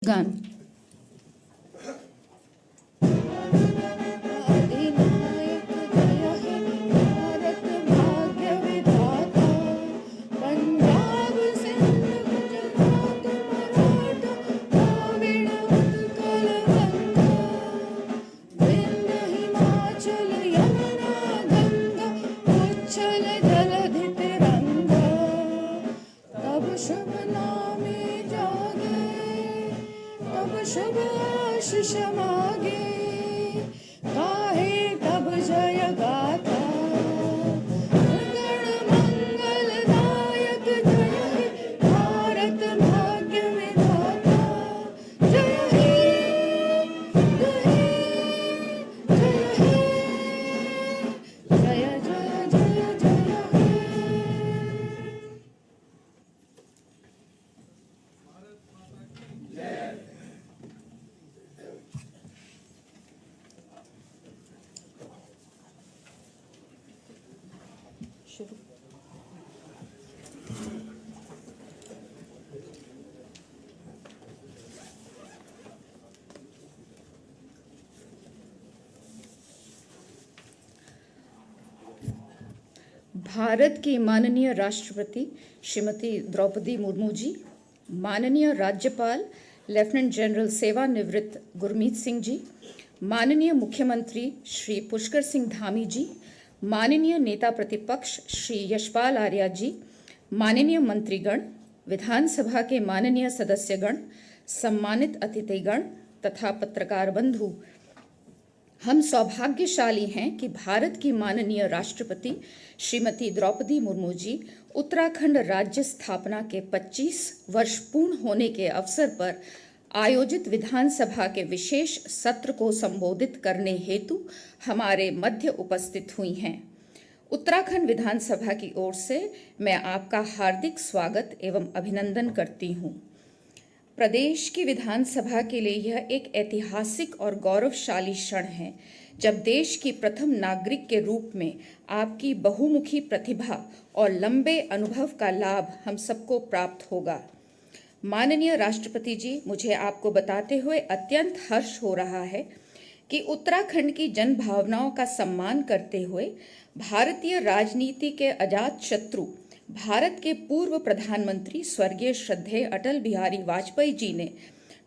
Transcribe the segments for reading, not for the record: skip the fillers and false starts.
गान। अधिनायक जय हे भारत भाग्य विधाता, पंजाब सिंध गुजरात मराठा द्राविड़ उत्कल बंगा, विंध्य हिमाचल यमुना गंगा उच्छल जलधि तिरंगा, तब शुभ नामे जागे, तब शुभ आशीष मागे, गाहे तब जय गाथा, गण मंगलदायक जय हे भारत भाग्य विधाता, जय हे जय हे जय हे जय जय जय जय हे। शुरू। भारत की माननीय राष्ट्रपति श्रीमती द्रौपदी मुर्मू जी, माननीय राज्यपाल लेफ्टिनेंट जनरल सेवानिवृत्त गुरमीत सिंह जी, माननीय मुख्यमंत्री श्री पुष्कर सिंह धामी जी, माननीय नेता प्रतिपक्ष श्री यशपाल आर्या जी, माननीय मंत्रीगण, विधानसभा के माननीय सदस्यगण, सम्मानित अतिथिगण तथा पत्रकार बंधु, हम सौभाग्यशाली हैं कि भारत की माननीय राष्ट्रपति श्रीमती द्रौपदी मुर्मू जी उत्तराखंड राज्य स्थापना के 25 वर्ष पूर्ण होने के अवसर पर आयोजित विधानसभा के विशेष सत्र को संबोधित करने हेतु हमारे मध्य उपस्थित हुई हैं। उत्तराखंड विधानसभा की ओर से मैं आपका हार्दिक स्वागत एवं अभिनंदन करती हूँ। प्रदेश की विधानसभा के लिए यह एक ऐतिहासिक और गौरवशाली क्षण है जब देश की प्रथम नागरिक के रूप में आपकी बहुमुखी प्रतिभा और लंबे अनुभव का लाभ हम सबको प्राप्त होगा। माननीय राष्ट्रपति जी, मुझे आपको बताते हुए अत्यंत हर्ष हो रहा है कि उत्तराखंड की जन भावनाओं का सम्मान करते हुए भारतीय राजनीति के अजात शत्रु भारत के पूर्व प्रधानमंत्री स्वर्गीय श्रद्धेय अटल बिहारी वाजपेयी जी ने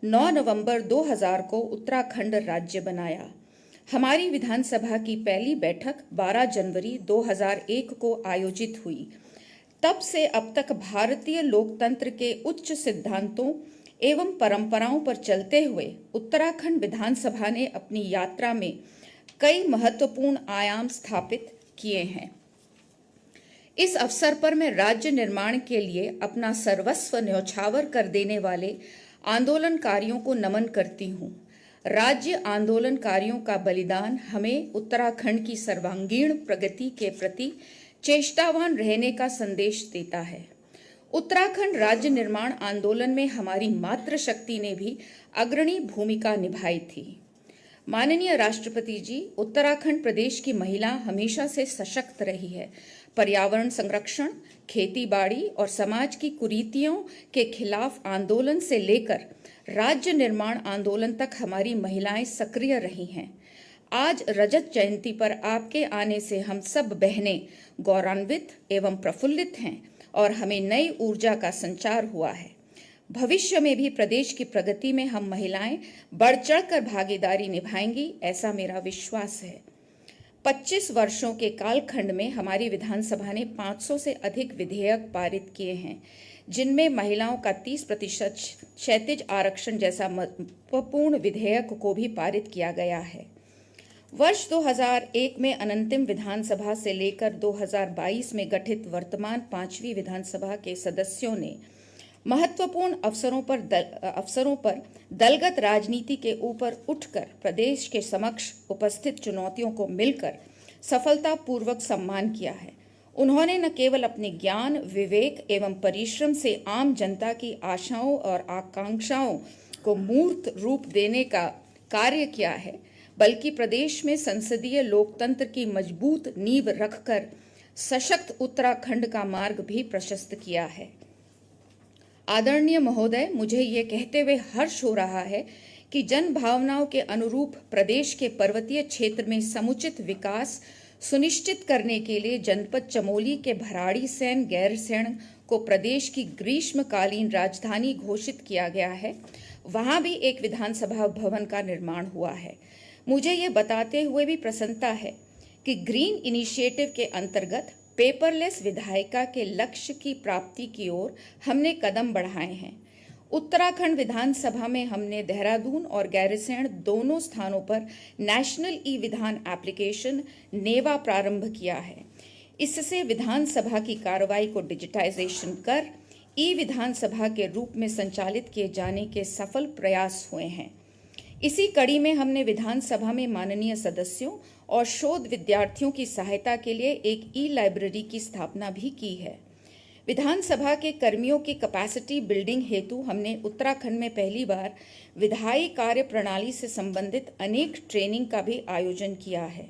9 नवंबर 2000 को उत्तराखंड राज्य बनाया। हमारी विधानसभा की पहली बैठक 12 जनवरी 2001 को आयोजित हुई। तब से अब तक भारतीय लोकतंत्र के उच्च सिद्धांतों एवं परंपराओं पर चलते हुए उत्तराखंड विधानसभा ने अपनी यात्रा में कई महत्वपूर्ण आयाम स्थापित किए हैं। इस अवसर पर मैं राज्य निर्माण के लिए अपना सर्वस्व न्यौछावर कर देने वाले आंदोलनकारियों को नमन करती हूँ। राज्य आंदोलनकारियों का बलिदान हमें उत्तराखंड की सर्वांगीण प्रगति के प्रति चेष्टावान रहने का संदेश देता है। उत्तराखंड राज्य निर्माण आंदोलन में हमारी मातृशक्ति ने भी अग्रणी भूमिका निभाई थी। माननीय राष्ट्रपति जी, उत्तराखंड प्रदेश की महिला हमेशा से सशक्त रही है। पर्यावरण संरक्षण, खेती बाड़ी और समाज की कुरीतियों के खिलाफ आंदोलन से लेकर राज्य निर्माण आंदोलन तक हमारी महिलाएं सक्रिय रही हैं। आज रजत जयंती पर आपके आने से हम सब बहनें गौरवान्वित एवं प्रफुल्लित हैं और हमें नई ऊर्जा का संचार हुआ है। भविष्य में भी प्रदेश की प्रगति में हम महिलाएं बढ़ चढ़कर भागीदारी निभाएंगी, ऐसा मेरा विश्वास है। 25 वर्षों के कालखंड में हमारी विधानसभा ने 500 से अधिक विधेयक पारित किए हैं, जिनमें महिलाओं का 30% क्षैतिज आरक्षण जैसा महत्वपूर्ण विधेयक को भी पारित किया गया है। वर्ष 2001 में अनंतिम विधानसभा से लेकर 2022 में गठित वर्तमान 5वीं विधानसभा के सदस्यों ने महत्वपूर्ण अवसरों पर दलगत राजनीति के ऊपर उठकर प्रदेश के समक्ष उपस्थित चुनौतियों को मिलकर सफलतापूर्वक सम्मान किया है। उन्होंने न केवल अपने ज्ञान, विवेक एवं परिश्रम से आम जनता की आशाओं और आकांक्षाओं को मूर्त रूप देने का कार्य किया है, बल्कि प्रदेश में संसदीय लोकतंत्र की मजबूत नींव रखकर सशक्त उत्तराखंड का मार्ग भी प्रशस्त किया है। आदरणीय महोदय, मुझे ये कहते हुए हर्ष हो रहा है कि जन भावनाओं के अनुरूप प्रदेश के पर्वतीय क्षेत्र में समुचित विकास सुनिश्चित करने के लिए जनपद चमोली के भराड़ीसैंण गैरसैंण को प्रदेश की ग्रीष्मकालीन राजधानी घोषित किया गया है। वहां भी एक विधानसभा भवन का निर्माण हुआ है। मुझे ये बताते हुए भी प्रसन्नता है कि ग्रीन इनिशिएटिव के अंतर्गत पेपरलेस विधायिका के लक्ष्य की प्राप्ति की ओर हमने कदम बढ़ाए हैं। उत्तराखंड विधानसभा में हमने देहरादून और गैरसैंण दोनों स्थानों पर नेशनल ई विधान एप्लीकेशन नेवा प्रारंभ किया है। इससे विधानसभा की कार्रवाई को डिजिटाइजेशन कर ई विधानसभा के रूप में संचालित किए जाने के सफल प्रयास हुए हैं। इसी कड़ी में हमने विधानसभा में माननीय सदस्यों और शोध विद्यार्थियों की सहायता के लिए एक ई लाइब्रेरी की स्थापना भी की है। विधानसभा के कर्मियों की कैपेसिटी बिल्डिंग हेतु हमने उत्तराखंड में पहली बार विधायी कार्य प्रणाली से संबंधित अनेक ट्रेनिंग का भी आयोजन किया है।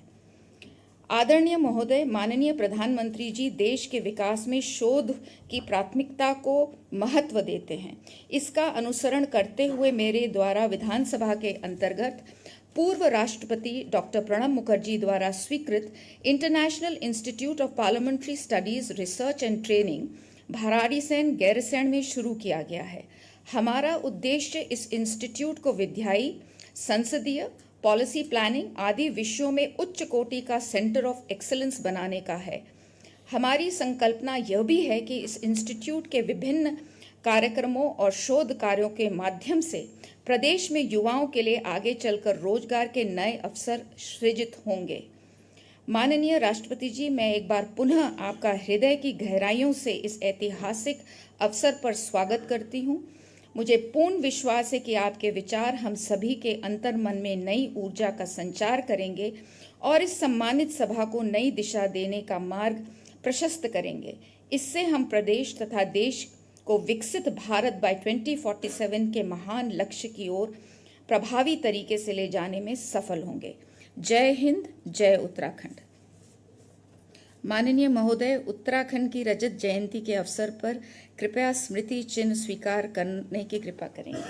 आदरणीय महोदय, माननीय प्रधानमंत्री जी देश के विकास में शोध की प्राथमिकता को महत्व देते हैं। इसका अनुसरण करते हुए मेरे द्वारा विधानसभा के अंतर्गत पूर्व राष्ट्रपति डॉक्टर प्रणब मुखर्जी द्वारा स्वीकृत international institute of parliamentary studies research and training Bharadisain Gairsain में शुरू किया गया है। हमारा उद्देश्य इस इंस्टीट्यूट को विधायी, संसदीय, पॉलिसी प्लानिंग आदि विषयों में उच्च कोटि का सेंटर ऑफ एक्सीलेंस बनाने का है। हमारी संकल्पना यह भी है कि इस इंस्टीट्यूट के विभिन्न कार्यक्रमों और शोध कार्यों के माध्यम से प्रदेश में युवाओं के लिए आगे चलकर रोजगार के नए अवसर सृजित होंगे। माननीय राष्ट्रपति जी, मैं एक बार पुनः आपका हृदय की गहराइयों से इस ऐतिहासिक अवसर पर स्वागत करती हूँ। मुझे पूर्ण विश्वास है कि आपके विचार हम सभी के अंतर्मन में नई ऊर्जा का संचार करेंगे और इस सम्मानित सभा को नई दिशा देने का मार्ग प्रशस्त करेंगे। इससे हम प्रदेश तथा देश को विकसित भारत बाय 2047 के महान लक्ष्य की ओर प्रभावी तरीके से ले जाने में सफल होंगे। जय हिंद, जय उत्तराखंड। माननीय महोदय, उत्तराखंड की रजत जयंती के अवसर पर कृपया स्मृति चिन्ह स्वीकार करने की कृपा करेंगे।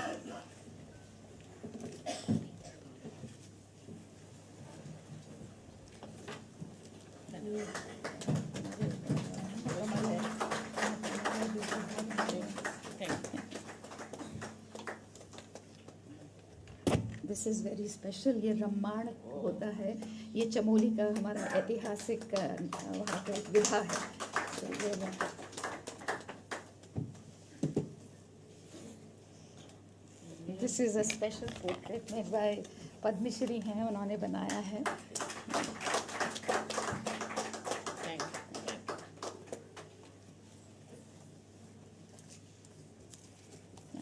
This is very special. ये रम्माण होता है, ये चमोली का हमारा ऐतिहासिक वहाँ का एक विधा है। This is a special portrait made by Padmashri हैं, उन्होंने बनाया है।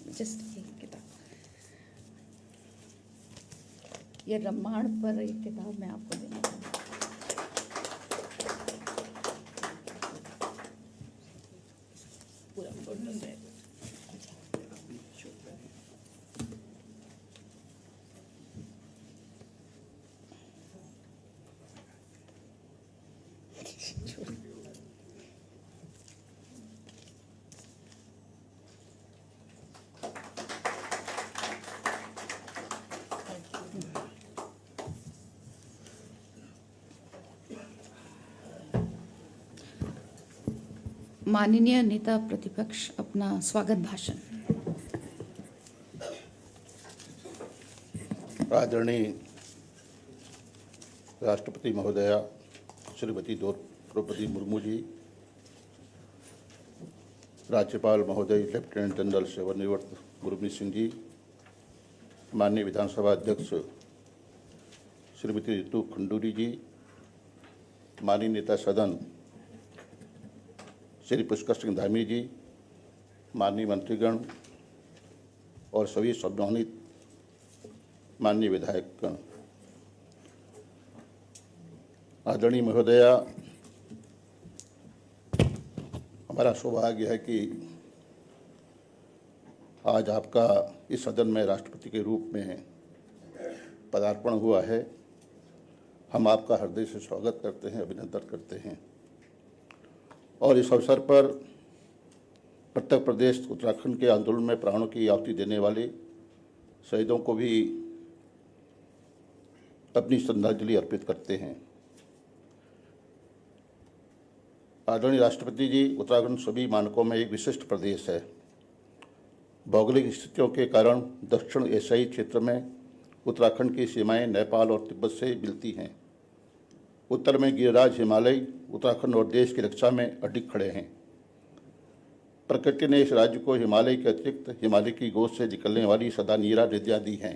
जस्ट एक किताब, ये रम्माण पर एक किताब मैं आपको देना चाहूँगी। पूरा फोटो से माननीय नेता प्रतिपक्ष अपना स्वागत भाषण। आदरणीय राष्ट्रपति महोदया श्रीमती द्रौपदी मुर्मू जी, राज्यपाल महोदय लेफ्टिनेंट जनरल सेवानिवृत्त गुरमीत सिंह जी, माननीय विधानसभा अध्यक्ष श्रीमती ऋतु खंडूरी जी, माननीय नेता सदन श्री पुष्कर सिंह धामी जी, माननीय मंत्रीगण और सभी सम्मानित माननीय विधायकगण, आदरणीय महोदया, हमारा सौभाग्य है कि आज आपका इस सदन में राष्ट्रपति के रूप में पदार्पण हुआ है। हम आपका हृदय से स्वागत करते हैं, अभिनंदन करते हैं और इस अवसर पर उत्तर प्रदेश उत्तराखंड के आंदोलन में प्राणों की आहुति देने वाले शहीदों को भी अपनी श्रद्धांजलि अर्पित करते हैं। आदरणीय राष्ट्रपति जी, उत्तराखंड सभी मानकों में एक विशिष्ट प्रदेश है। भौगोलिक स्थितियों के कारण दक्षिण एशियाई क्षेत्र में उत्तराखंड की सीमाएं नेपाल और तिब्बत से मिलती हैं। उत्तर में गिरिराज हिमालय उत्तराखंड और देश की रक्षा में अडिग खड़े हैं। प्रकृति ने इस राज्य को हिमालय के अतिरिक्त हिमालय की गोद से निकलने वाली सदा नीरा नदियाँ दी हैं।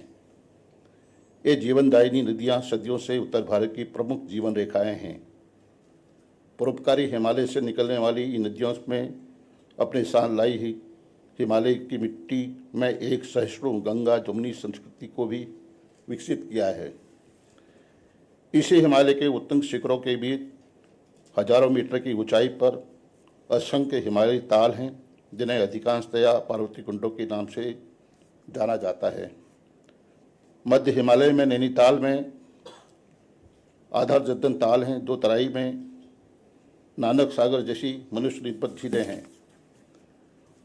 ये जीवनदायिनी नदियाँ सदियों से उत्तर भारत की प्रमुख जीवन रेखाएं हैं। परोपकारी हिमालय से निकलने वाली इन नदियों में अपने साथ लाई ही हिमालय की मिट्टी में एक सहिष्णु गंगा जमुनी संस्कृति को भी विकसित किया है। इसी हिमालय के उत्तुंग शिखरों के बीच हजारों मीटर की ऊंचाई पर असंख्य हिमालयी ताल हैं, जिन्हें अधिकांशतया पार्वती कुंडों के नाम से जाना जाता है। मध्य हिमालय में नैनीताल में आधार जद्दन ताल हैं। दो तराई में नानक सागर जैसी मनुष्य निर्मित झीलें हैं।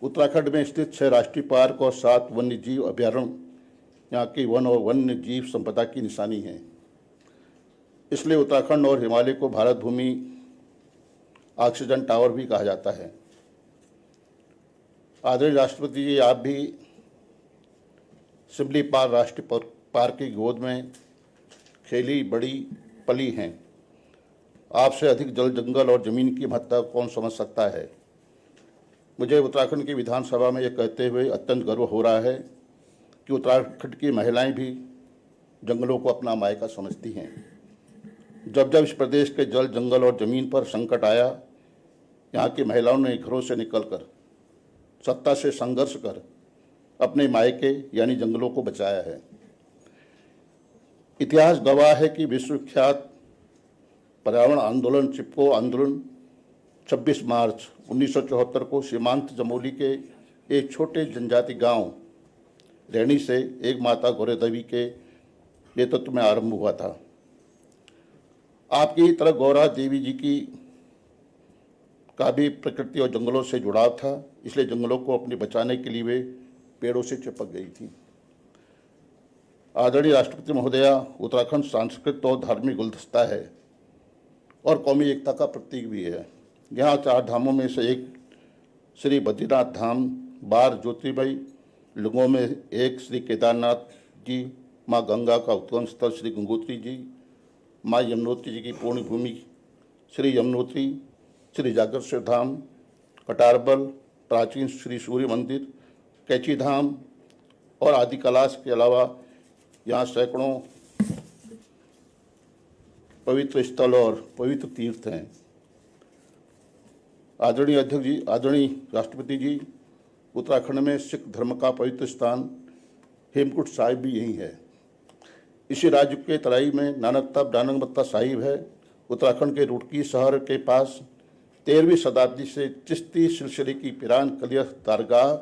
उत्तराखंड में स्थित 6 राष्ट्रीय पार्क और 7 वन्य जीव अभयारण्य यहाँ की वन और वन्य जीव संपदा की निशानी है। इसलिए उत्तराखंड और हिमालय को भारत भूमि ऑक्सीजन टावर भी कहा जाता है। आदरणीय राष्ट्रपति जी, आप भी सिमली पार राष्ट्रीय पार्क की गोद में खेली बड़ी पली हैं। आपसे अधिक जल, जंगल और जमीन की महत्ता कौन समझ सकता है। मुझे उत्तराखंड की विधानसभा में यह कहते हुए अत्यंत गर्व हो रहा है कि उत्तराखंड की महिलाएं भी जंगलों को अपना मायका समझती हैं। जब जब इस प्रदेश के जल, जंगल और जमीन पर संकट आया, यहाँ की महिलाओं ने घरों से निकलकर सत्ता से संघर्ष कर अपने मायके यानी जंगलों को बचाया है। इतिहास गवाह है कि विश्वविख्यात पर्यावरण आंदोलन चिपको आंदोलन 26 मार्च 1974 को सीमांत चमोली के एक छोटे जनजाति गांव रैणी से एक माता गौरे देवी के नेतृत्व में आरंभ हुआ था। आपकी तरह गौरा देवी जी का भी प्रकृति और जंगलों से जुड़ाव था, इसलिए जंगलों को अपने बचाने के लिए वे पेड़ों से चिपक गई थी। आदरणीय राष्ट्रपति महोदया, उत्तराखंड सांस्कृतिक और धार्मिक गुलदस्ता है और कौमी एकता का प्रतीक भी है। यहाँ 4 धामों में से एक श्री बद्रीनाथ धाम, 12 ज्योतिर्मयी लिंगों में एक श्री केदारनाथ जी, माँ गंगा का उद्गम स्थल श्री गंगोत्री जी, माँ यमुनोत्री जी की पूर्ण भूमि श्री यमुनोत्री, श्री जागेश्वर धाम, कटारबल, प्राचीन श्री सूर्य मंदिर, कैची धाम और आदि कैलाश के अलावा यहाँ सैकड़ों पवित्र स्थल और पवित्र तीर्थ हैं। आदरणीय अध्यक्ष जी, आदरणीय राष्ट्रपति जी, उत्तराखंड में सिख धर्म का पवित्र स्थान हेमकुंड साहिब भी यही है। इसी राज्य के तराई में नानकमत्ता साहिब है। उत्तराखंड के रुड़की शहर के पास 13वीं शताब्दी से चिश्ती सिलसिले की पिरान कलिया दरगाह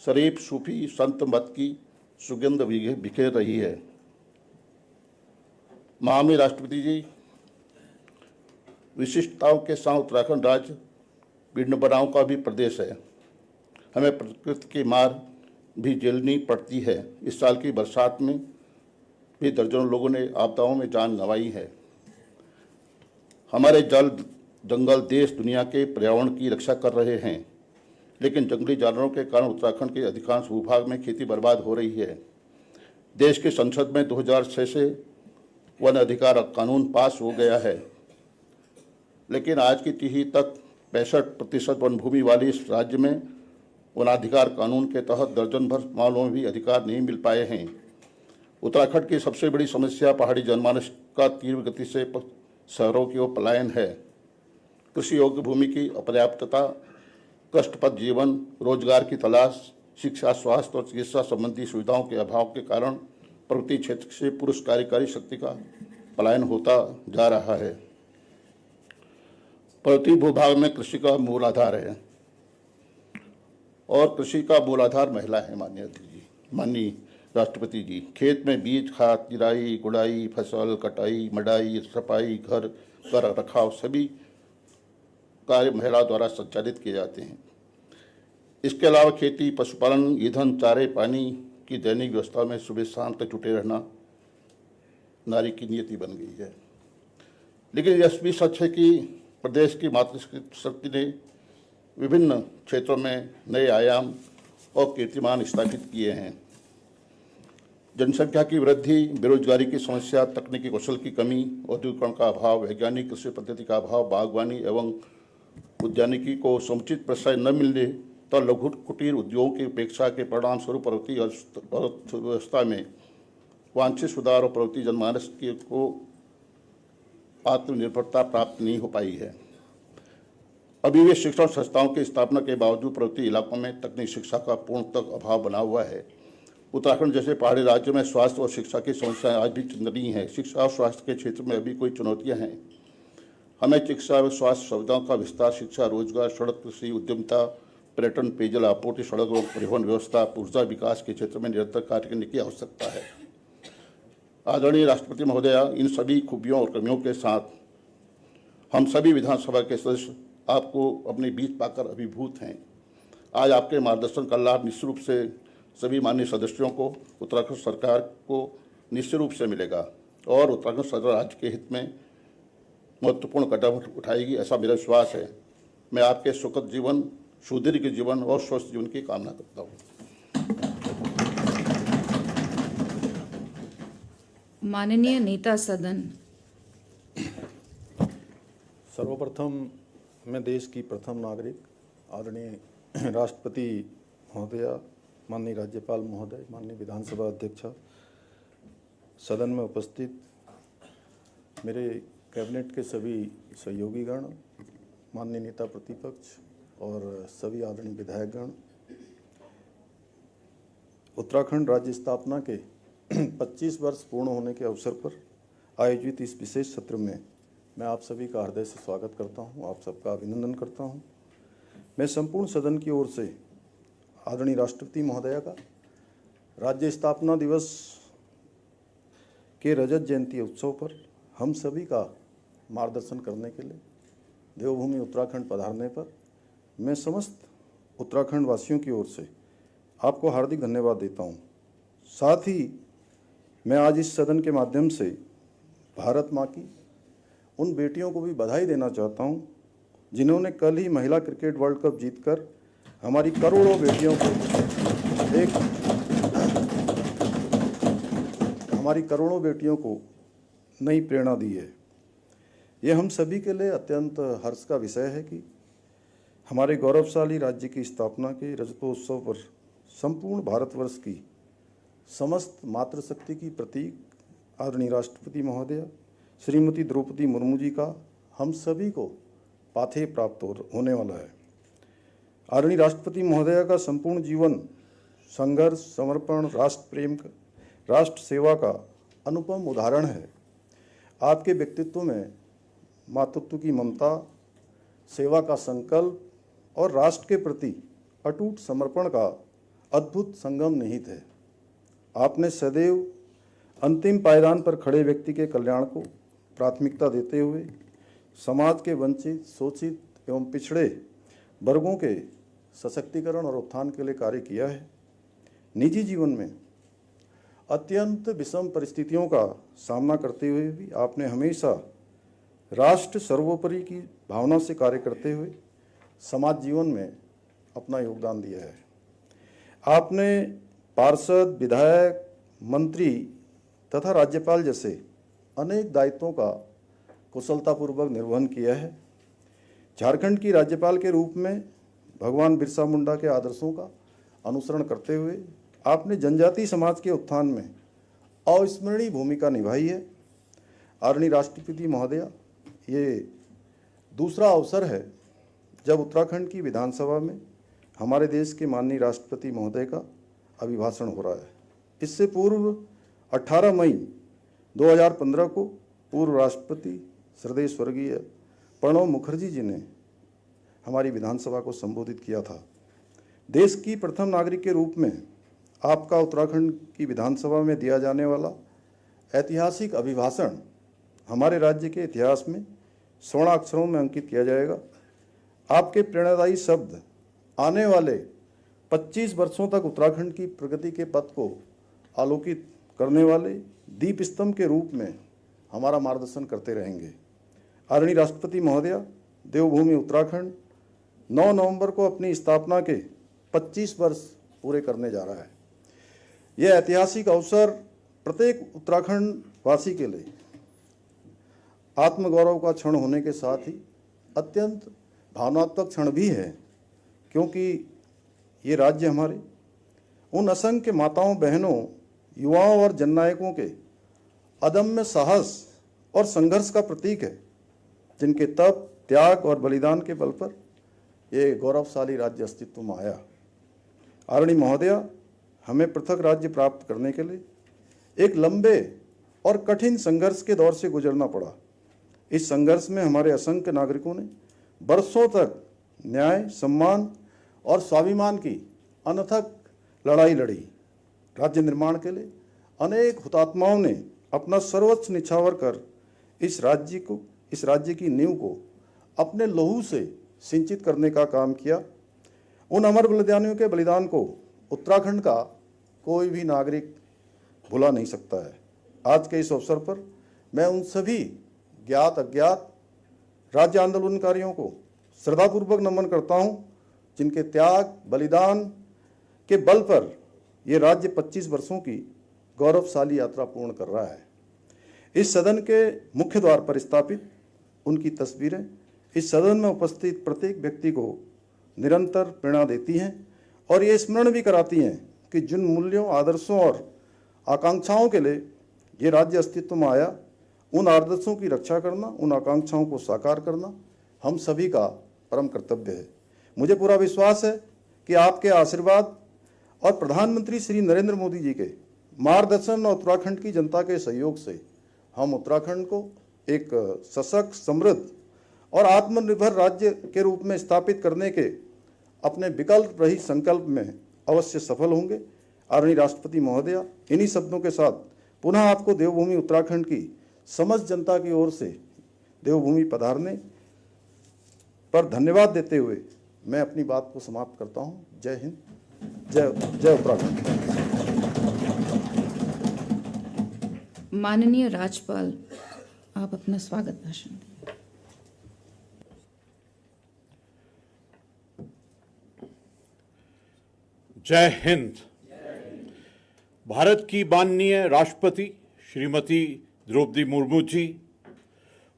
शरीफ सूफी संत मत की सुगंध बिखेर रही है। महामहिम राष्ट्रपति जी, विशिष्टताओं के साथ उत्तराखंड राज्य विडंबनाओं का भी प्रदेश है। हमें प्रकृति की मार भी झेलनी पड़ती है। इस साल की बरसात में भी दर्जनों लोगों ने आपदाओं में जान गंवाई है। हमारे जल, जंगल देश दुनिया के पर्यावरण की रक्षा कर रहे हैं, लेकिन जंगली जानवरों के कारण उत्तराखंड के अधिकांश भूभाग में खेती बर्बाद हो रही है। देश के संसद में 2006 से वन अधिकार कानून पास हो गया है, लेकिन आज की तिथि तक 65% वन भूमि वाले इस राज्य में वनाधिकार कानून के तहत दर्जन भर मामलों में भी अधिकार नहीं मिल पाए हैं। उत्तराखंड की सबसे बड़ी समस्या पहाड़ी जनमानस का तीव्र गति से शहरों की ओर पलायन है। कृषि योग्य भूमि की अपर्याप्तता, कष्टप्रद जीवन, रोजगार की तलाश, शिक्षा, स्वास्थ्य और चिकित्सा संबंधी सुविधाओं के अभाव के कारण पर्वतीय क्षेत्र से पुरुष कार्यकारी शक्ति का पलायन होता जा रहा है। पर्वतीय भूभाग में कृषि का मूल आधार है और कृषि का मूल आधार महिला है। माननीय राष्ट्रपति जी, खेत में बीज, खाद, निराई, गुड़ाई, फसल कटाई, मड़ाई, सफाई, घर का रखरखाव सभी कार्य महिला द्वारा संचालित किए जाते हैं। इसके अलावा खेती, पशुपालन, ईंधन, चारे, पानी की दैनिक व्यवस्था में सुबह शाम तक जुटे रहना नारी की नियति बन गई है। लेकिन यह भी सच है कि प्रदेश की मातृशक्ति ने विभिन्न क्षेत्रों में नए आयाम और कीर्तिमान स्थापित किए हैं। जनसंख्या की वृद्धि, बेरोजगारी की समस्या, तकनीकी कौशल की कमी, औद्योगिकरण का अभाव, वैज्ञानिक कृषि पद्धति का अभाव, बागवानी एवं उद्यानिकी को समुचित प्रोत्साहन न मिलने तो लघु कुटीर उद्योगों की उपेक्षा के परिणाम स्वरूप प्रवृत्ति अर्थव्यवस्था में वांछित सुधार और प्रवृत्ति जनमानस को आत्मनिर्भरता प्राप्त नहीं हो पाई है। अभी भी शिक्षण संस्थाओं की स्थापना के बावजूद प्रवृत्ति इलाकों में तकनीकी शिक्षा का पूर्णतः अभाव बना हुआ है। उत्तराखंड जैसे पहाड़ी राज्यों में स्वास्थ्य और शिक्षा की समस्याएं आज भी चिंतनीय हैं। शिक्षा और स्वास्थ्य के क्षेत्र में अभी कोई चुनौतियां हैं। हमें चिकित्सा और स्वास्थ्य सुविधाओं का विस्तार, शिक्षा, रोजगार, सड़क, कृषि, उद्यमिता, पर्यटन, पेयजल आपूर्ति, सड़क और परिवहन व्यवस्था, ऊर्जा विकास के क्षेत्र में निरंतर कार्य करने की आवश्यकता है। आदरणीय राष्ट्रपति महोदया, इन सभी खूबियों और कमियों के साथ हम सभी विधानसभा के सदस्य आपको अपने बीच पाकर अभिभूत हैं। आज आपके मार्गदर्शन का लाभ निश्चित रूप से सभी माननीय सदस्यों को, उत्तराखंड सरकार को निश्चित रूप से मिलेगा और उत्तराखंड सरकार राज्य के हित में महत्वपूर्ण कदम उठाएगी, ऐसा मेरा विश्वास है। मैं आपके सुखद जीवन, सुदीर्घ जीवन और स्वस्थ जीवन की कामना करता हूँ। माननीय नेता सदन। सर्वप्रथम मैं देश की प्रथम नागरिक आदरणीय राष्ट्रपति महोदया, माननीय राज्यपाल महोदय, माननीय विधानसभा अध्यक्ष, सदन में उपस्थित मेरे कैबिनेट के सभी सहयोगीगण, माननीय नेता प्रतिपक्ष और सभी आदरणीय विधायकगण, उत्तराखंड राज्य स्थापना के 25 वर्ष पूर्ण होने के अवसर पर आयोजित इस विशेष सत्र में मैं आप सभी का हृदय से स्वागत करता हूं, आप सबका अभिनंदन करता हूं। मैं संपूर्ण सदन की ओर से आदरणीय राष्ट्रपति महोदया का राज्य स्थापना दिवस के रजत जयंती उत्सव पर हम सभी का मार्गदर्शन करने के लिए देवभूमि उत्तराखंड पधारने पर मैं समस्त उत्तराखंड वासियों की ओर से आपको हार्दिक धन्यवाद देता हूं। साथ ही मैं आज इस सदन के माध्यम से भारत माँ की उन बेटियों को भी बधाई देना चाहता हूं जिन्होंने कल ही महिला क्रिकेट वर्ल्ड कप जीतकर हमारी करोड़ों बेटियों को नई प्रेरणा दी है। ये हम सभी के लिए अत्यंत हर्ष का विषय है कि हमारे गौरवशाली राज्य की स्थापना के रजतोत्सव पर संपूर्ण भारतवर्ष की समस्त मातृशक्ति की प्रतीक आदरणीय राष्ट्रपति महोदया श्रीमती द्रौपदी मुर्मू जी का हम सभी को पाथेय प्राप्त होने वाला है। आदरणीय राष्ट्रपति महोदया का संपूर्ण जीवन संघर्ष, समर्पण, राष्ट्र प्रेम, राष्ट्र सेवा का अनुपम उदाहरण है। आपके व्यक्तित्व में मातृत्व की ममता, सेवा का संकल्प और राष्ट्र के प्रति अटूट समर्पण का अद्भुत संगम निहित है। आपने सदैव अंतिम पायदान पर खड़े व्यक्ति के कल्याण को प्राथमिकता देते हुए समाज के वंचित, शोषित एवं पिछड़े वर्गों के सशक्तिकरण और उत्थान के लिए कार्य किया है। निजी जीवन में अत्यंत विषम परिस्थितियों का सामना करते हुए भी आपने हमेशा राष्ट्र सर्वोपरि की भावना से कार्य करते हुए समाज जीवन में अपना योगदान दिया है। आपने पार्षद, विधायक, मंत्री तथा राज्यपाल जैसे अनेक दायित्वों का कुशलतापूर्वक निर्वहन किया है। झारखंड की राज्यपाल के रूप में भगवान बिरसा मुंडा के आदर्शों का अनुसरण करते हुए आपने जनजातीय समाज के उत्थान में अविस्मरणीय भूमिका निभाई है। आदरणीय राष्ट्रपति महोदया, ये दूसरा अवसर है जब उत्तराखंड की विधानसभा में हमारे देश के माननीय राष्ट्रपति महोदय का अभिभाषण हो रहा है। इससे पूर्व 18 मई 2015 को पूर्व राष्ट्रपति श्रद्धेय स्वर्गीय प्रणब मुखर्जी जी ने हमारी विधानसभा को संबोधित किया था। देश की प्रथम नागरिक के रूप में आपका उत्तराखंड की विधानसभा में दिया जाने वाला ऐतिहासिक अभिभाषण हमारे राज्य के इतिहास में स्वर्णाक्षरों में अंकित किया जाएगा। आपके प्रेरणादायी शब्द आने वाले 25 वर्षों तक उत्तराखंड की प्रगति के पथ को आलोकित करने वाले दीप स्तंभ के रूप में हमारा मार्गदर्शन करते रहेंगे। आदरणीय राष्ट्रपति महोदया, देवभूमि उत्तराखंड 9 नवंबर को अपनी स्थापना के 25 वर्ष पूरे करने जा रहा है। यह ऐतिहासिक अवसर प्रत्येक उत्तराखंड वासी के लिए आत्मगौरव का क्षण होने के साथ ही अत्यंत भावनात्मक क्षण भी है, क्योंकि ये राज्य हमारे उन असंख्य माताओं, बहनों, युवाओं और जननायकों के अदम्य साहस और संघर्ष का प्रतीक है, जिनके तप, त्याग और बलिदान के बल पर ये गौरवशाली राज्य अस्तित्व में आया। आदरणीय महोदया, हमें पृथक राज्य प्राप्त करने के लिए एक लंबे और कठिन संघर्ष के दौर से गुजरना पड़ा। इस संघर्ष में हमारे असंख्य नागरिकों ने वर्षों तक न्याय, सम्मान और स्वाभिमान की अनथक लड़ाई लड़ी। राज्य निर्माण के लिए अनेक हुतात्माओं ने अपना सर्वोच्च निछावर कर इस राज्य की नींव को अपने लहू से सिंचित करने का काम किया। उन अमर बलिदानियों के बलिदान को उत्तराखंड का कोई भी नागरिक भुला नहीं सकता है। आज के इस अवसर पर मैं उन सभी ज्ञात अज्ञात राज्य आंदोलनकारियों को श्रद्धापूर्वक नमन करता हूं, जिनके त्याग, बलिदान के बल पर ये राज्य 25 वर्षों की गौरवशाली यात्रा पूर्ण कर रहा है। इस सदन के मुख्य द्वार पर स्थापित उनकी तस्वीरें इस सदन में उपस्थित प्रत्येक व्यक्ति को निरंतर प्रेरणा देती हैं और ये स्मरण भी कराती हैं कि जिन मूल्यों, आदर्शों और आकांक्षाओं के लिए ये राज्य अस्तित्व में आया, उन आदर्शों की रक्षा करना, उन आकांक्षाओं को साकार करना हम सभी का परम कर्तव्य है। मुझे पूरा विश्वास है कि आपके आशीर्वाद और प्रधानमंत्री श्री नरेंद्र मोदी जी के मार्गदर्शन और उत्तराखंड की जनता के सहयोग से हम उत्तराखंड को एक सशक्त, समृद्ध और आत्मनिर्भर राज्य के रूप में स्थापित करने के अपने विकल्प रहित संकल्प में अवश्य सफल होंगे। आदरणीय राष्ट्रपति महोदया, इन्हीं शब्दों के साथ पुनः आपको देवभूमि उत्तराखंड की समस्त जनता की ओर से देवभूमि पधारने पर धन्यवाद देते हुए मैं अपनी बात को समाप्त करता हूं। जय हिंद, जय उत्तराखंड। माननीय राज्यपाल, आप अपना स्वागत भाषण दें। जय हिंद। भारत की माननीय राष्ट्रपति श्रीमती द्रौपदी मुर्मू जी,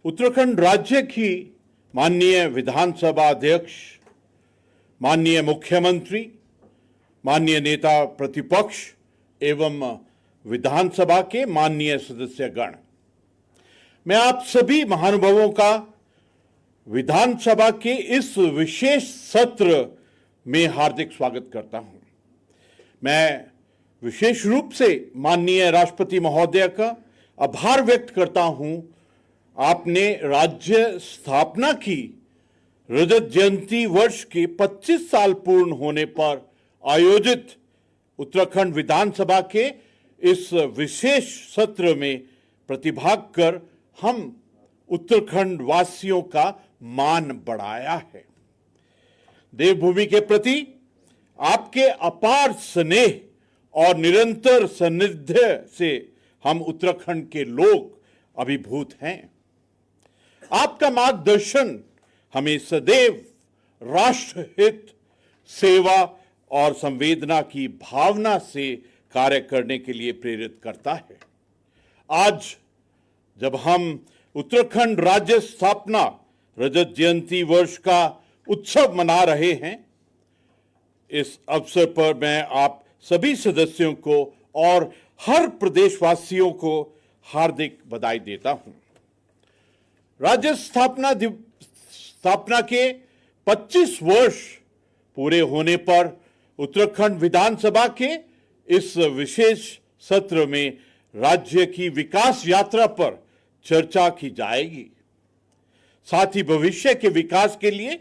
उत्तराखंड राज्य की माननीय विधानसभा अध्यक्ष, माननीय मुख्यमंत्री, माननीय नेता प्रतिपक्ष एवं विधानसभा के माननीय सदस्यगण, मैं आप सभी महानुभावों का विधानसभा के इस विशेष सत्र में हार्दिक स्वागत करता हूं। मैं विशेष रूप से माननीय राष्ट्रपति महोदय का आभार व्यक्त करता हूं। आपने राज्य स्थापना की रजत जयंती वर्ष के 25 साल पूर्ण होने पर आयोजित उत्तराखंड विधानसभा के इस विशेष सत्र में प्रतिभाग कर हम उत्तराखंड वासियों का मान बढ़ाया है। देवभूमि के प्रति आपके अपार स्नेह और निरंतर सानिध्य से हम उत्तराखंड के लोग अभिभूत हैं। आपका मार्गदर्शन हमें सदैव राष्ट्रहित, सेवा और संवेदना की भावना से कार्य करने के लिए प्रेरित करता है। आज जब हम उत्तराखंड राज्य स्थापना रजत जयंती वर्ष का उत्सव मना रहे हैं, इस अवसर पर मैं आप सभी सदस्यों को और हर प्रदेशवासियों को हार्दिक बधाई देता हूं। राज्य स्थापना के 25 वर्ष पूरे होने पर उत्तराखंड विधानसभा के इस विशेष सत्र में राज्य की विकास यात्रा पर चर्चा की जाएगी। साथ ही भविष्य के विकास के लिए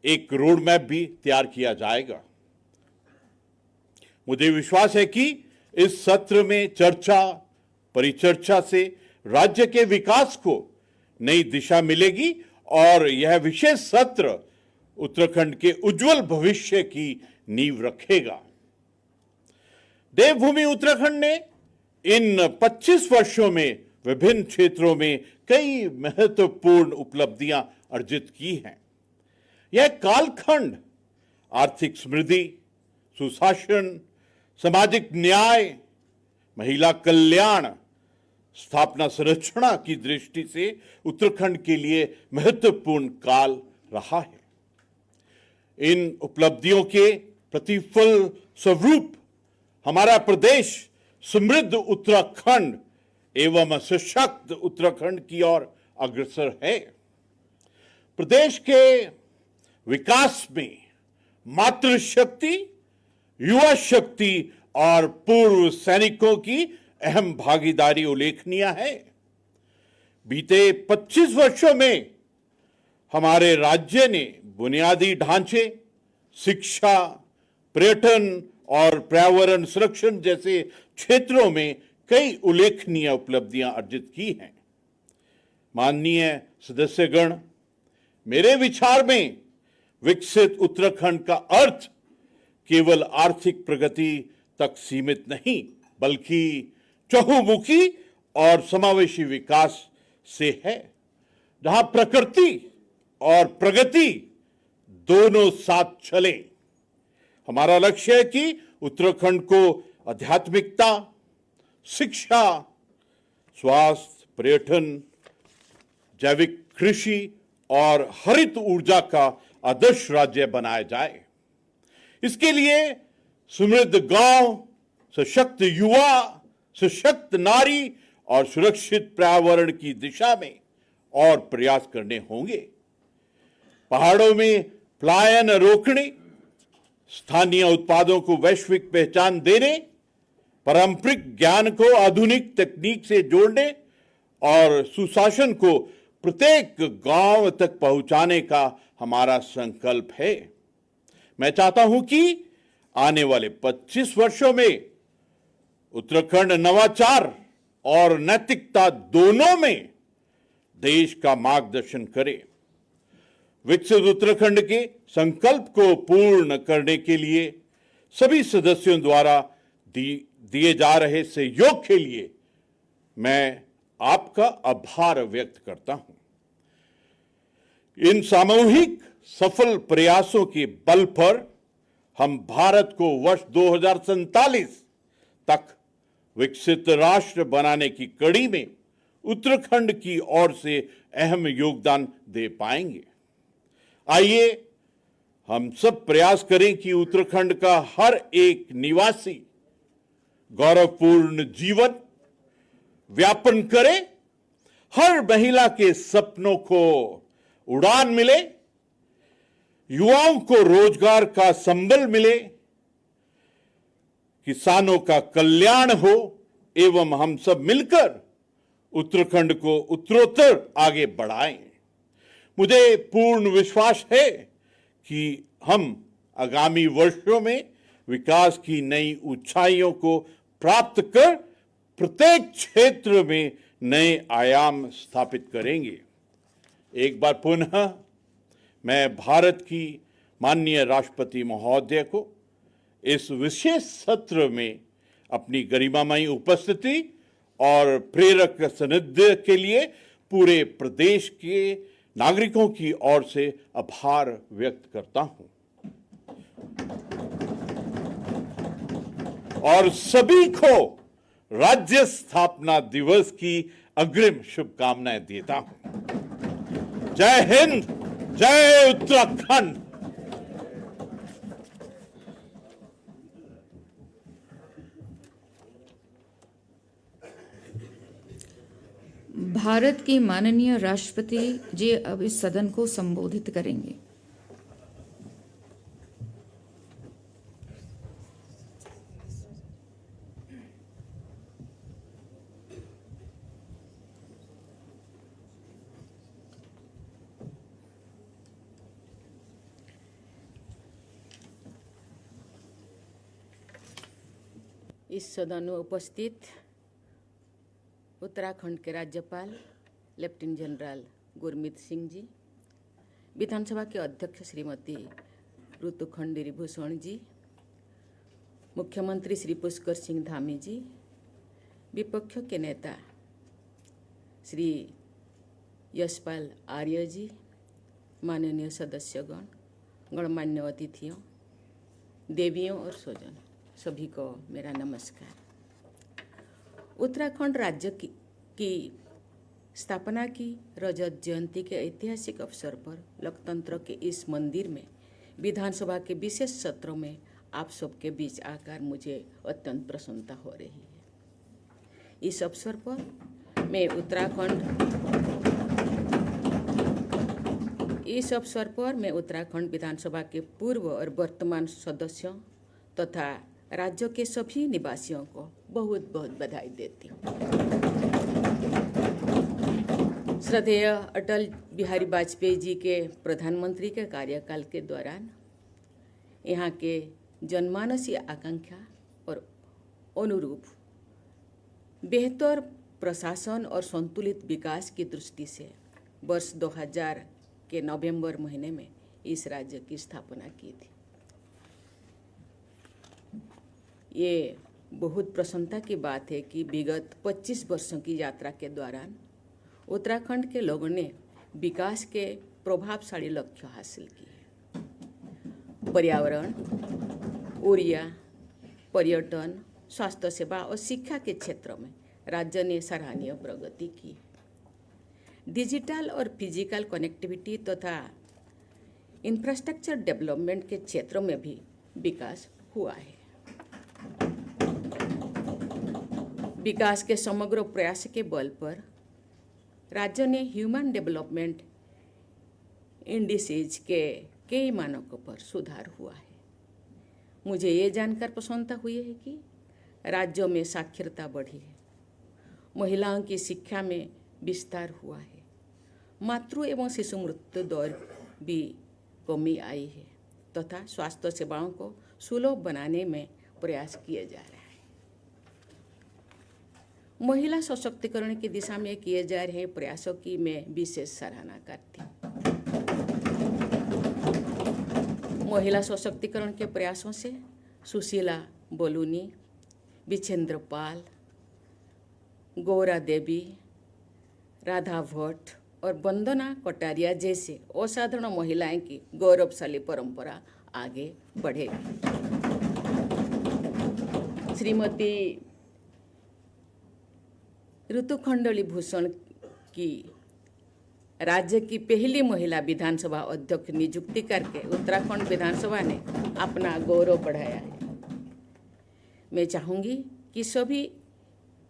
एक रोड मैप भी तैयार किया जाएगा। मुझे विश्वास है कि इस सत्र में चर्चा, परिचर्चा से राज्य के विकास को नई दिशा मिलेगी और यह विशेष सत्र उत्तराखंड के उज्जवल भविष्य की नींव रखेगा। देवभूमि उत्तराखंड ने इन 25 वर्षों में विभिन्न क्षेत्रों में कई महत्वपूर्ण उपलब्धियां अर्जित की हैं। यह कालखंड आर्थिक समृद्धि, सुशासन, सामाजिक न्याय, महिला कल्याण, स्थापना संरचना की दृष्टि से उत्तराखंड के लिए महत्वपूर्ण काल रहा है। इन उपलब्धियों के प्रतिफल स्वरूप हमारा प्रदेश समृद्ध उत्तराखंड एवं सशक्त उत्तराखंड की ओर अग्रसर है। प्रदेश के विकास में मातृशक्ति, युवा शक्ति और पूर्व सैनिकों की अहम भागीदारी उल्लेखनीय है। बीते 25 वर्षों में हमारे राज्य ने बुनियादी ढांचे, शिक्षा, पर्यटन और पर्यावरण संरक्षण जैसे क्षेत्रों में कई उल्लेखनीय उपलब्धियां अर्जित की हैं। माननीय सदस्यगण, मेरे विचार में विकसित उत्तराखंड का अर्थ केवल आर्थिक प्रगति तक सीमित नहीं, बल्कि चहुमुखी और समावेशी विकास से है, जहां प्रकृति और प्रगति दोनों साथ चले। हमारा लक्ष्य है कि उत्तराखंड को आध्यात्मिकता, शिक्षा, स्वास्थ्य, पर्यटन, जैविक कृषि और हरित ऊर्जा का आदर्श राज्य बनाया जाए। इसके लिए समृद्ध गांव, सशक्त युवा, सशक्त नारी और सुरक्षित पर्यावरण की दिशा में और प्रयास करने होंगे। पहाड़ों में पलायन रोकने, स्थानीय उत्पादों को वैश्विक पहचान देने, पारंपरिक ज्ञान को आधुनिक तकनीक से जोड़ने और सुशासन को प्रत्येक गांव तक पहुंचाने का हमारा संकल्प है। मैं चाहता हूं कि आने वाले 25 वर्षों में उत्तराखंड नवाचार और नैतिकता दोनों में देश का मार्गदर्शन करे। विकसित उत्तराखंड के संकल्प को पूर्ण करने के लिए सभी सदस्यों द्वारा दिए जा रहे सहयोग के लिए मैं आपका आभार व्यक्त करता हूं। इन सामूहिक सफल प्रयासों के बल पर हम भारत को वर्ष 2047 तक विकसित राष्ट्र बनाने की कड़ी में उत्तराखंड की ओर से अहम योगदान दे पाएंगे। आइए हम सब प्रयास करें कि उत्तराखंड का हर एक निवासी गौरवपूर्ण जीवन व्यापन करे, हर महिला के सपनों को उड़ान मिले, युवाओं को रोजगार का संबल मिले, किसानों का कल्याण हो एवं हम सब मिलकर उत्तराखंड को उत्तरोत्तर आगे बढ़ाएं। मुझे पूर्ण विश्वास है कि हम आगामी वर्षों में विकास की नई ऊंचाइयों को प्राप्त कर प्रत्येक क्षेत्र में नए आयाम स्थापित करेंगे। एक बार पुनः मैं भारत की माननीय राष्ट्रपति महोदय को इस विशेष सत्र में अपनी गरिमामयी उपस्थिति और प्रेरक सानिध्य के लिए पूरे प्रदेश के नागरिकों की ओर से आभार व्यक्त करता हूं और सभी को राज्य स्थापना दिवस की अग्रिम शुभकामनाएं देता हूं। जय हिंद, जय उत्तराखंड। भारत की माननीय राष्ट्रपति जी अब इस सदन को संबोधित करेंगे। इस सदन में उपस्थित उत्तराखंड के राज्यपाल लेफ्टिनेंट जनरल गुरमीत सिंह जी, विधानसभा के अध्यक्ष श्रीमती ऋतु खंडेरी भूषण जी, मुख्यमंत्री श्री पुष्कर सिंह धामी जी, विपक्ष के नेता श्री यशपाल आर्य जी, माननीय सदस्यगण, गणमान्य अतिथियों, देवियों और स्वजन, सभी को मेरा नमस्कार। उत्तराखंड राज्य की स्थापना की रजत जयंती के ऐतिहासिक अवसर पर लोकतंत्र के इस मंदिर में विधानसभा के विशेष सत्रों में आप सबके बीच आकर मुझे अत्यंत प्रसन्नता हो रही है। इस अवसर पर मैं उत्तराखंड विधानसभा के पूर्व और वर्तमान सदस्यों तथा राज्य के सभी निवासियों को बहुत बहुत बधाई देती हूँ। श्रद्धेय अटल बिहारी वाजपेयी जी के प्रधानमंत्री के कार्यकाल के दौरान यहाँ के जनमानसीय आकांक्षा और अनुरूप बेहतर प्रशासन और संतुलित विकास की दृष्टि से वर्ष 2000 के नवंबर महीने में इस राज्य की स्थापना की थी। ये बहुत प्रसन्नता की बात है कि विगत 25 वर्षों की यात्रा के दौरान उत्तराखंड के लोगों ने विकास के प्रभावशाली लक्ष्य हासिल किए। पर्यावरण, ऊर्जा, पर्यटन, स्वास्थ्य सेवा और शिक्षा के क्षेत्रों में राज्य ने सराहनीय प्रगति की। डिजिटल और फिजिकल कनेक्टिविटी तथा इंफ्रास्ट्रक्चर डेवलपमेंट के क्षेत्रों में भी विकास हुआ है। विकास के समग्र प्रयास के बल पर राज्य ने ह्यूमन डेवलपमेंट इंडिसेज के कई मानकों पर सुधार हुआ है। मुझे ये जानकर प्रसन्नता हुई है कि राज्यों में साक्षरता बढ़ी है, महिलाओं की शिक्षा में विस्तार हुआ है, मातृ एवं शिशु मृत्यु दर भी कमी आई है तथा स्वास्थ्य सेवाओं को सुलभ बनाने में प्रयास किए जा रहे हैं। महिला सशक्तिकरण की दिशा में किए जा रहे प्रयासों की मैं विशेष सराहना करती हूँ। महिला सशक्तिकरण के प्रयासों से सुशीला बोलूनी, विछेंद्र पाल, गौरा देवी, राधा भट्ट और वंदना कटारिया जैसे असाधारण महिलाएं की गौरवशाली परंपरा आगे बढ़ेगी। श्रीमती ऋतुखंडली भूषण की राज्य की पहली महिला विधानसभा अध्यक्ष नियुक्ति करके उत्तराखंड विधानसभा ने अपना गौरव बढ़ाया है। मैं चाहूँगी कि सभी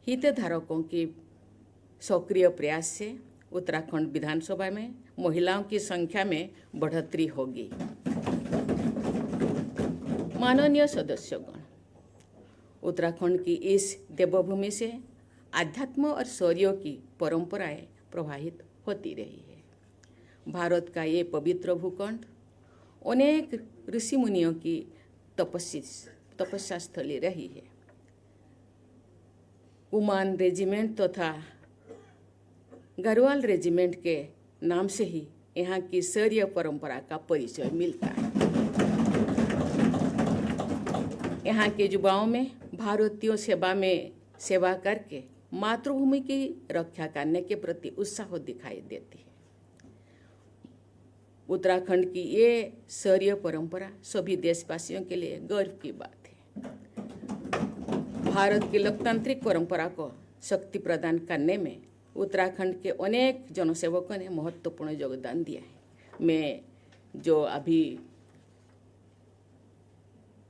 हितधारकों के सक्रिय प्रयास से उत्तराखंड विधानसभा में महिलाओं की संख्या में बढ़ोतरी होगी। माननीय सदस्यगण, उत्तराखंड की इस देवभूमि से आध्यात्म और शौर्य की परंपराएं प्रवाहित होती रही है। भारत का ये पवित्र भूखंड अनेक ऋषि मुनियों की तपस्या स्थली रही है। कुमान रेजिमेंट तथा गढ़वाल रेजिमेंट के नाम से ही यहाँ की शौर्य परंपरा का परिचय मिलता है। यहाँ के युवाओं में भारतीय सेवा करके मातृभूमि की रक्षा करने के प्रति उत्साह दिखाई देती है। उत्तराखंड की ये शौर्य परंपरा सभी देशवासियों के लिए गर्व की बात है। भारत की लोकतांत्रिक परंपरा को शक्ति प्रदान करने में उत्तराखंड के अनेक जनसेवकों ने महत्वपूर्ण योगदान दिया है। मैं जो अभी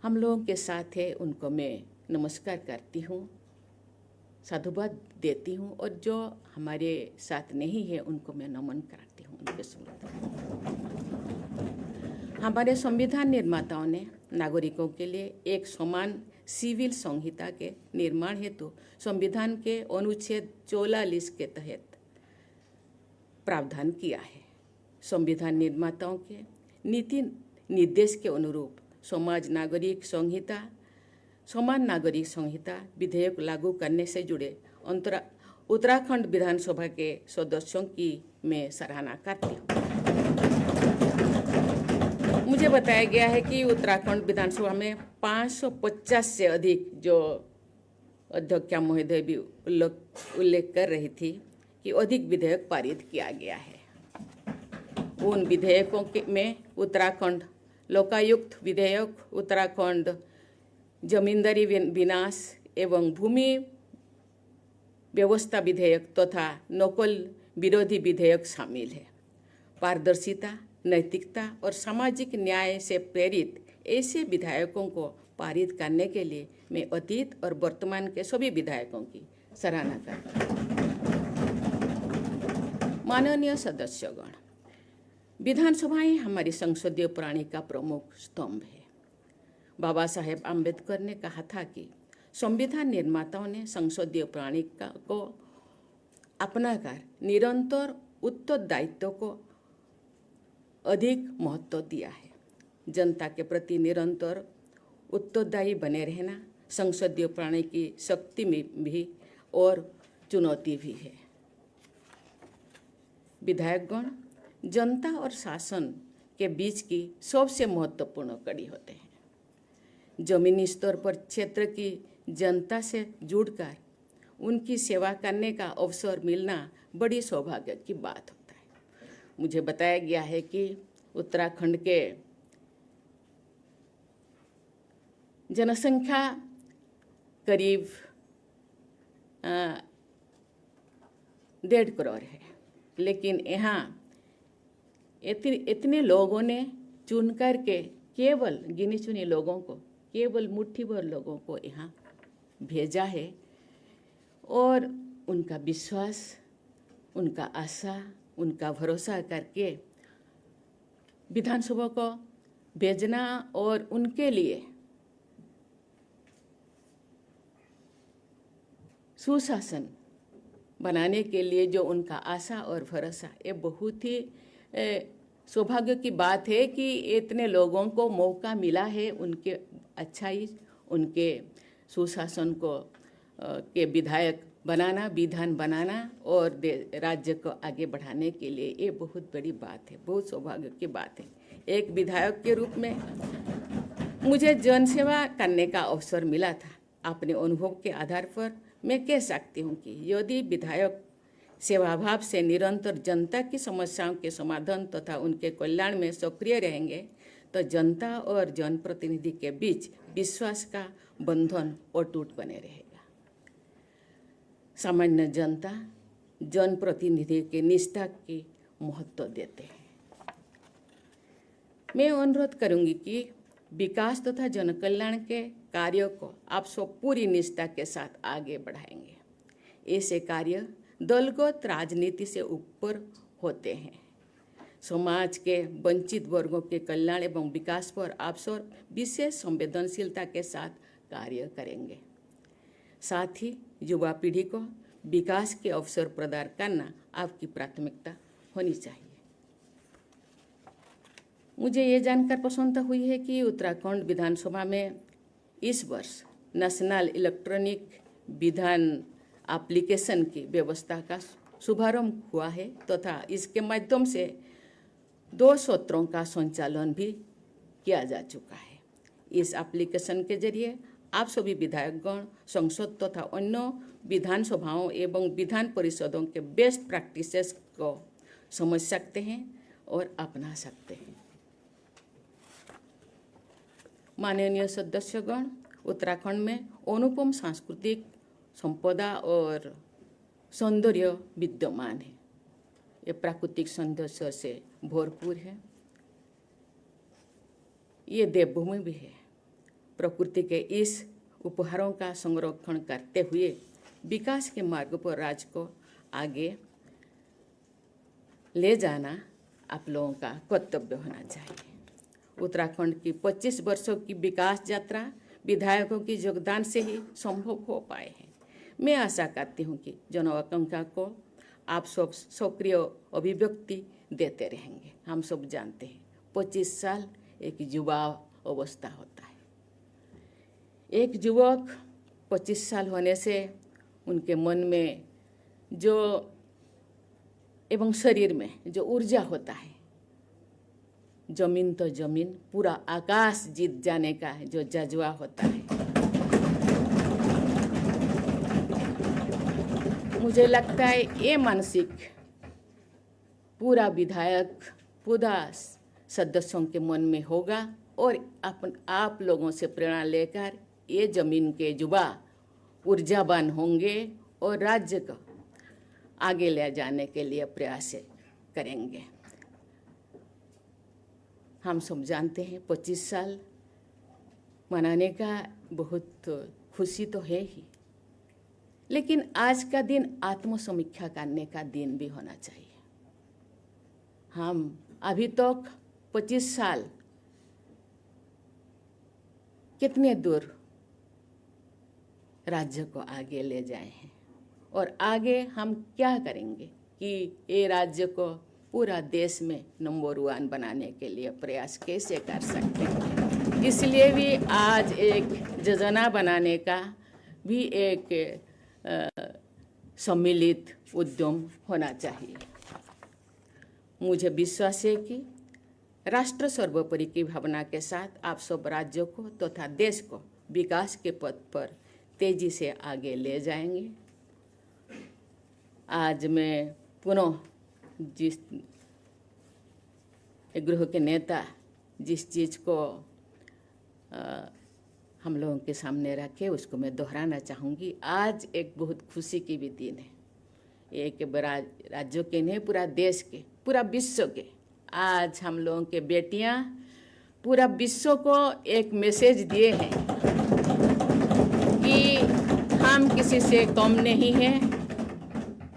हम लोगों के साथ है उनको मैं नमस्कार करती हूँ, साधुवाद देती हूँ, और जो हमारे साथ नहीं है उनको मैं नमन करती हूँ उनके स्मृति। हमारे संविधान निर्माताओं ने नागरिकों के लिए एक समान सिविल संहिता के निर्माण हेतु संविधान के अनुच्छेद 44 के तहत प्रावधान किया है। संविधान निर्माताओं के नीति निर्देश के अनुरूप समान नागरिक संहिता विधेयक लागू करने से जुड़े उत्तराखंड विधानसभा के सदस्यों की मैं सराहना करती हूँ। मुझे बताया गया है कि उत्तराखंड विधानसभा में 550 से अधिक, जो अध्यक्षा महोदय भी उल्लेख कर रही थी कि अधिक विधेयक पारित किया गया है। उन विधेयकों में उत्तराखंड लोकायुक्त विधेयक, उत्तराखंड जमींदारी विनाश एवं भूमि व्यवस्था विधेयक तथा नकल विरोधी विधेयक शामिल है। पारदर्शिता, नैतिकता और सामाजिक न्याय से प्रेरित ऐसे विधेयकों को पारित करने के लिए मैं अतीत और वर्तमान के सभी विधायकों की सराहना करता हूँ। माननीय सदस्यगण, विधानसभाएं हमारी संसदीय प्रणाली का प्रमुख स्तंभ है। बाबा साहेब आम्बेडकर ने कहा था कि संविधान निर्माताओं ने संसदीय प्रणाली को अपनाकर निरंतर उत्तरदायित्व को अधिक महत्व दिया है। जनता के प्रति निरंतर उत्तरदायी बने रहना संसदीय प्रणाली की शक्ति में भी और चुनौती भी है। विधायकगण जनता और शासन के बीच की सबसे महत्वपूर्ण कड़ी होते हैं। जमीनी स्तर पर क्षेत्र की जनता से जुड़कर उनकी सेवा करने का अवसर मिलना बड़ी सौभाग्य की बात होता है। मुझे बताया गया है कि उत्तराखंड के जनसंख्या करीब 1.5 करोड़ है, लेकिन यहाँ इतने लोगों ने चुन कर के केवल गिनी चुनी लोगों को, केवल मुट्ठी भर लोगों को यहाँ भेजा है और उनका विश्वास, उनका आशा, उनका भरोसा करके विधानसभा को भेजना और उनके लिए सुशासन बनाने के लिए जो उनका आशा और भरोसा, ये बहुत ही सौभाग्य की बात है कि इतने लोगों को मौका मिला है उनके अच्छाई, उनके सुशासन को के विधायक बनाना, विधान बनाना और राज्य को आगे बढ़ाने के लिए। ये बहुत बड़ी बात है, बहुत सौभाग्य की बात है। एक विधायक के रूप में मुझे जनसेवा करने का अवसर मिला था। अपने अनुभव के आधार पर मैं कह सकती हूँ कि यदि विधायक सेवाभाव से निरंतर जनता की समस्याओं के समाधान तथा उनके कल्याण में सक्रिय रहेंगे तो जनता और जनप्रतिनिधि के बीच विश्वास का बंधन अटूट बने रहेगा। सामान्य जनता जनप्रतिनिधि के निष्ठा की महत्व देते हैं। मैं अनुरोध करूंगी कि विकास तथा जनकल्याण के कार्यों को आप सब पूरी निष्ठा के साथ आगे बढ़ाएंगे। ऐसे कार्य दलगत राजनीति से ऊपर होते हैं। समाज के वंचित वर्गों के कल्याण एवं विकास पर आप सब विशेष संवेदनशीलता के साथ कार्य करेंगे। साथ ही युवा पीढ़ी को विकास के अवसर प्रदान करना आपकी प्राथमिकता होनी चाहिए। मुझे ये जानकर प्रसन्नता हुई है कि उत्तराखंड विधानसभा में इस वर्ष नेशनल इलेक्ट्रॉनिक विधान एप्लीकेशन की व्यवस्था का शुभारंभ हुआ है तथा इसके माध्यम से 2 सत्रों का संचालन भी किया जा चुका है। इस एप्लीकेशन के जरिए आप सभी विधायकगण संसद तथा अन्य विधानसभाओं एवं विधान परिषदों के बेस्ट प्रैक्टिसेस को समझ सकते हैं और अपना सकते हैं। माननीय सदस्यगण, उत्तराखंड में अनुपम सांस्कृतिक संपदा और सौंदर्य विद्यमान है। ये प्राकृतिक सौंदर्य से भरपूर है। ये देवभूमि भी है। प्रकृति के इस उपहारों का संरक्षण करते हुए विकास के मार्ग पर राज्य को आगे ले जाना आप लोगों का कर्तव्य होना चाहिए। उत्तराखंड की 25 वर्षों की विकास यात्रा विधायकों की योगदान से ही संभव हो पाए हैं। मैं आशा करती हूँ कि जन आकांक्षा को आप सब सक्रिय अभिव्यक्ति देते रहेंगे। हम सब जानते हैं 25 साल एक युवा अवस्था होता है। एक युवक 25 साल होने से उनके मन में जो एवं शरीर में जो ऊर्जा होता है, जमीन तो जमीन, पूरा आकाश जीत जाने का जो जज्बा होता है, मुझे लगता है ये मानसिक पूरा विधायक, पूरा सदस्यों के मन में होगा और आप लोगों से प्रेरणा लेकर ये जमीन के युवा ऊर्जावान होंगे और राज्य को आगे ले जाने के लिए प्रयास करेंगे। हम सब जानते हैं 25 साल मनाने का बहुत खुशी तो है ही, लेकिन आज का दिन आत्मसमीक्षा करने का दिन भी होना चाहिए। हम अभी तक 25 साल कितने दूर राज्य को आगे ले जाए हैं और आगे हम क्या करेंगे कि ये राज्य को पूरा देश में नंबर 1 बनाने के लिए प्रयास कैसे कर सकते हैं। इसलिए भी आज एक योजना बनाने का भी एक सम्मिलित उद्यम होना चाहिए। मुझे विश्वास है कि राष्ट्र सर्वोपरि की भावना के साथ आप सब राज्यों को तथा देश को विकास के पथ पर तेजी से आगे ले जाएंगे। आज मैं पुनः जिस गृह के नेता जिस चीज़ को हम लोगों के सामने रखे उसको मैं दोहराना चाहूँगी। आज एक बहुत खुशी की भी दिन है, एक बड़ा राज्यों के नहीं, पूरा देश के, पूरा विश्व के। आज हम लोगों के बेटियां पूरा विश्व को एक मैसेज दिए हैं कि हम किसी से कम नहीं हैं,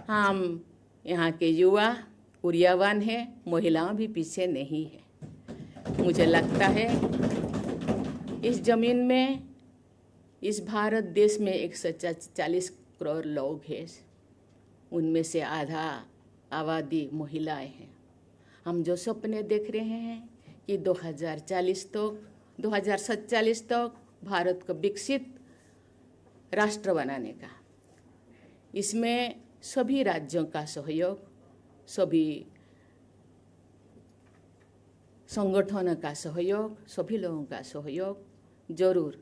हम यहाँ के युवा ऊर्जावान हैं, महिलाएं भी पीछे नहीं है। मुझे लगता है इस जमीन में, इस भारत देश में 140 करोड़ लोग हैं, उनमें से आधा आबादी महिलाएं हैं। हम जो सपने देख रहे हैं कि 2047 तक भारत को विकसित राष्ट्र बनाने का, इसमें सभी राज्यों का सहयोग, सभी संगठनों का सहयोग, सभी लोगों का सहयोग जरूर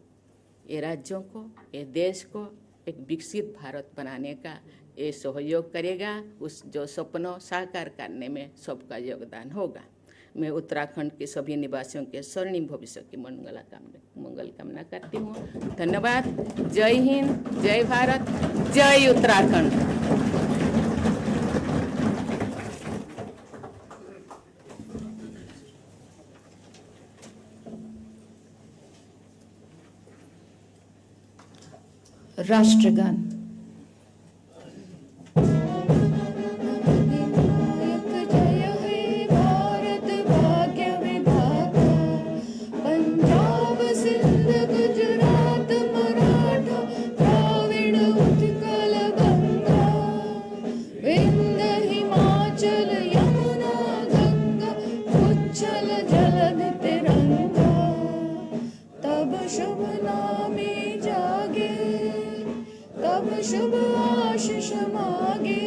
ये राज्यों को, ये देश को एक विकसित भारत बनाने का ये सहयोग करेगा। उस जो सपनों साकार करने में सबका योगदान होगा। मैं उत्तराखंड के सभी निवासियों के स्वर्णिम भविष्य की मंगल कामना करती हूँ। धन्यवाद। जय हिंद, जय भारत, जय उत्तराखंड। राष्ट्रगान। अधिनायक जय हे भारत भाग्य विधाता, पंजाब सिंध गुजरात मराठा द्राविड़ उत्कल गंगा, विंध्य हिमाचल यमुना गंगा, उच्छल जलधि तिरंगा। तब शुभ नामे जागे, तब शुभ आशीष मागे,